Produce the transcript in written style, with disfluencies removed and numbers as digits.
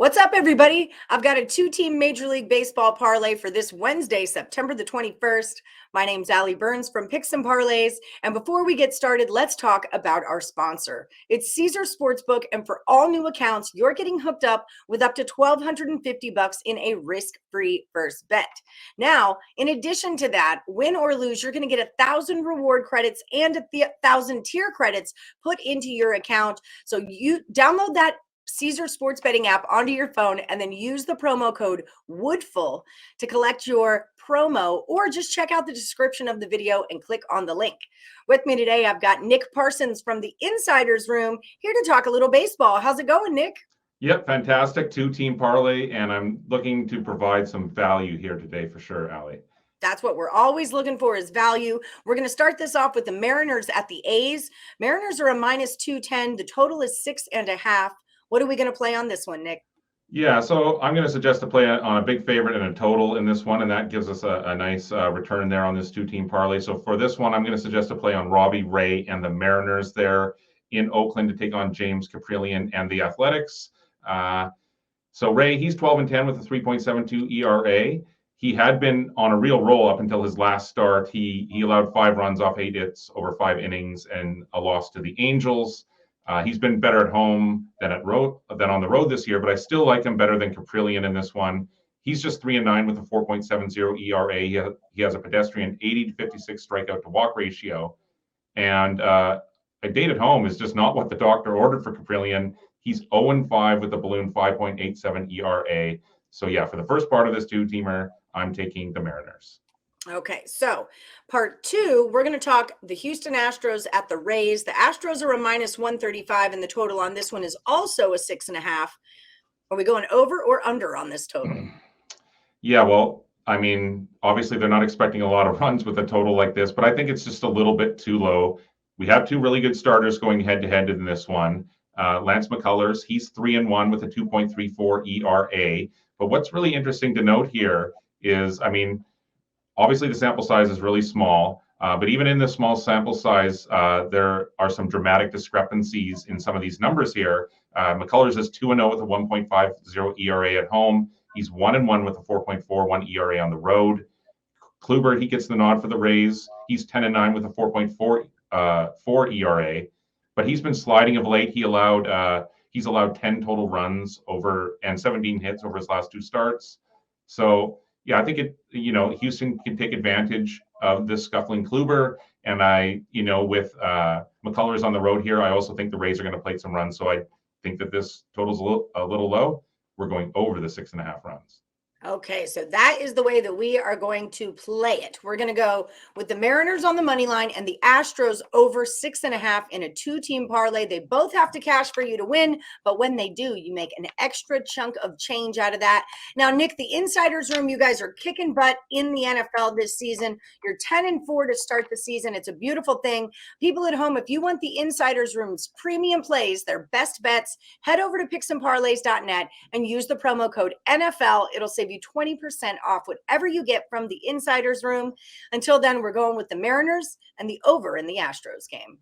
What's up, everybody? I've got a two-team Major League Baseball parlay for this Wednesday, September the 21st. My name's Allie Burns from Picks and Parlays. And before we get started, let's talk about our sponsor. It's Caesar Sportsbook, and for all new accounts, you're getting hooked up with up to $1,250 in a risk-free first bet. Now, in addition to that, win or lose, you're going to get 1,000 reward credits and 1,000 tier credits put into your account. So you download that Caesar sports betting app onto your phone and then use the promo code WOODFUL to collect your promo, or just check out the description of the video and click on the link. With me today, I've got Nick Parsons from the Insiders Room here to talk a little baseball. How's it going, Nick? Yep, fantastic two-team parlay, and I'm looking to provide some value here today for sure, Allie. That's what we're always looking for, is value. We're going to start this off with the Mariners at the A's. Mariners are a minus 210. The total is 6.5. What are we going to play on this one, Nick? Yeah, so I'm going to suggest to play on a big favorite and a total in this one, and that gives us a nice return there on this two-team parlay. So for this one, I'm going to suggest to play on Robbie Ray and the Mariners there in Oakland to take on James Caprillion and the Athletics. So Ray, he's 12-10 with a 3.72 ERA. He had been on a real roll up until his last start. He allowed 5 runs off 8 hits over 5 innings and a loss to the Angels. He's been better at home than on the road this year, but I still like him better than Caprillion in this one. He's just 3-9 with a 4.70 ERA. He has a pedestrian 80 to 56 strikeout to walk ratio, and a date at home is just not what the doctor ordered for Caprillion. He's 0-5 with a balloon 5.87 ERA. So yeah, for the first part of this two-teamer, I'm taking the Mariners. Okay, so part 2, we're going to talk the Houston Astros at the Rays. The Astros are a minus 135, and the total on this one is also a 6.5. Are we going over or under on this total? Yeah, well, I mean, obviously they're not expecting a lot of runs with a total like this, but I think it's just a little bit too low. We have 2 really good starters going head-to-head in this one. Lance McCullers, he's 3-1 with a 2.34 ERA. But what's really interesting to note here is, I mean, obviously the sample size is really small, but even in this small sample size, there are some dramatic discrepancies in some of these numbers here. McCullers is 2-0 with a 1.50 ERA at home. He's 1-1 with a 4.41 ERA on the road. Kluber, he gets the nod for the Rays. He's 10-9 with a 4.4 ERA, but he's been sliding of late. He's allowed 10 total runs over and 17 hits over his last 2 starts. So yeah, I think Houston can take advantage of this scuffling Kluber, and with McCullers on the road here, I also think the Rays are going to play some runs. So I think that this total's a little low. We're going over the 6.5 runs. Okay, so that is the way that we are going to play it. We're going to go with the Mariners on the money line and the Astros over 6.5 in a two-team parlay. They both have to cash for you to win, but when they do, you make an extra chunk of change out of that. Now, Nick, the Insiders Room, you guys are kicking butt in the NFL this season. You're 10-4 to start the season. It's a beautiful thing. People at home, if you want the Insiders Room's premium plays, their best bets, head over to picksandparlays.net and use the promo code NFL. It'll save you 20% off whatever you get from the Insiders Room. Until then, we're going with the Mariners and the over in the Astros game.